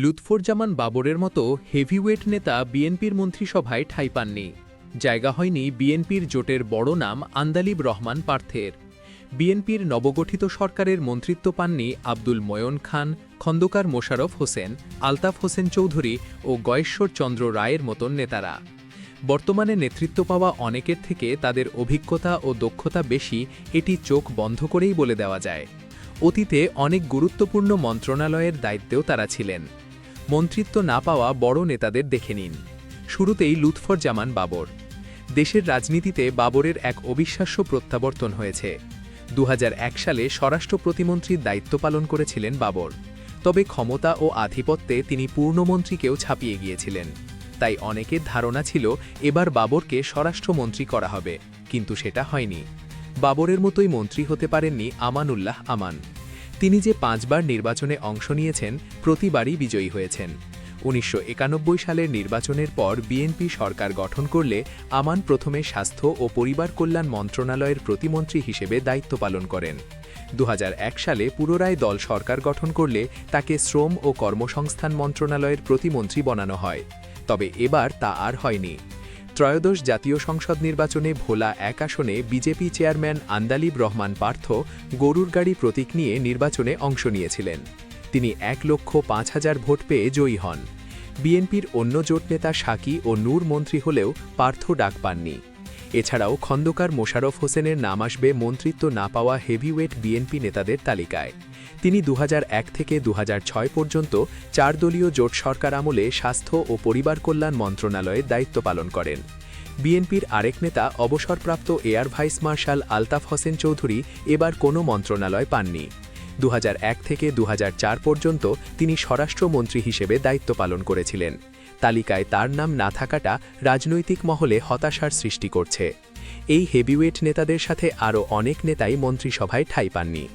লুৎফুজ্জামান বাবরের মতো হেভিওয়েট নেতা বিএনপির মন্ত্রিসভায় ঠাঁই পাননি। জায়গা হয়নি বিএনপির জোটের বড় নাম আন্দালিব রহমান পার্থের। বিএনপির নবগঠিত সরকারের মন্ত্রিত্ব পাননি আব্দুল ময়ন খান, খন্দকার মোশাররফ হোসেন, আলতাফ হোসেন চৌধুরী ও গয়েশ্বর চন্দ্র রায়ের মতন নেতারা। বর্তমানে নেতৃত্ব পাওয়া অনেকের থেকে তাদের অভিজ্ঞতা ও দক্ষতা বেশি, এটি চোখ বন্ধ করেই বলে দেওয়া যায়। অতীতে অনেক গুরুত্বপূর্ণ মন্ত্রণালয়ের দায়িত্বেও তারা ছিলেন। মন্ত্রিত্ব না পাওয়া বড় নেতাদের দেখে নিন। শুরুতেই লুৎফুজ্জামান বাবর। দেশের রাজনীতিতে বাবরের এক অবিশ্বাস্য প্রত্যাবর্তন হয়েছে। ২০০১ সালে স্বরাষ্ট্র প্রতিমন্ত্রীর দায়িত্ব পালন করেছিলেন বাবর। তবে ক্ষমতা ও আধিপত্যে তিনি পূর্ণমন্ত্রীকেও ছাপিয়ে গিয়েছিলেন। তাই অনেকের ধারণা ছিল এবার বাবরকে স্বরাষ্ট্রমন্ত্রী করা হবে, কিন্তু সেটা হয়নি। বাবরের মতোই মন্ত্রী হতে পারেননি আমানুল্লাহ আমান। তিনি যে ৫ বার নির্বাচনে অংশ নিয়েছেন, প্রতিবারই বিজয়ী হয়েছেন। ১৯৯১ সালের নির্বাচনের পর বিএনপি সরকার গঠন করলে আমান প্রথমে স্বাস্থ্য ও পরিবার কল্যাণ মন্ত্রণালয়ের প্রতিমন্ত্রী হিসেবে দায়িত্ব পালন করেন। ২০০১ সালে পুনরায় দল সরকার গঠন করলে তাকে শ্রম ও কর্মসংস্থান মন্ত্রণালয়ের প্রতিমন্ত্রী বানানো হয়। তবে এবার তা আর হয়নি। ত্রয়োদশ জাতীয় সংসদ নির্বাচনে ভোলা ১ আসনে বিজেপি চেয়ারম্যান আন্দালিব রহমান পার্থ গরুর গাড়ি প্রতীক নিয়ে নির্বাচনে অংশ নিয়েছিলেন। তিনি ১,০৫,০০০ ভোট পেয়ে জয়ী হন। বিএনপির অন্য জোট নেতা সাকি ও নূর মন্ত্রী হলেও পার্থ ডাক পাননি। এছাড়াও খন্দকার মোশাররফ হোসেনের নাম আসবে মন্ত্রিত্ব না পাওয়া হেভিওয়েট বিএনপি নেতাদের তালিকায়। তিনি ২০০১ থেকে ২০০৬ পর্যন্ত ৪ দলীয় জোট সরকার আমলে স্বাস্থ্য ও পরিবার কল্যাণ মন্ত্রণালয়ের দায়িত্ব পালন করেন। বিএনপির আরেক নেতা অবসরপ্রাপ্ত air vice marshal Altaf Hossain Chowdhury এবার কোনো মন্ত্রণালয় পাননি। ২০০১ থেকে ২০০৪ পর্যন্ত তিনি স্বরাষ্ট্রমন্ত্রী হিসেবে দায়িত্ব পালন করেছিলেন। তালিকায় তার নাম না থাকাটা রাজনৈতিক মহলে হতাশার সৃষ্টি করছে। এই হেভিওয়েট নেতাদের সাথে আরও অনেক নেতাই মন্ত্রিসভায় ঠাঁই পাননি।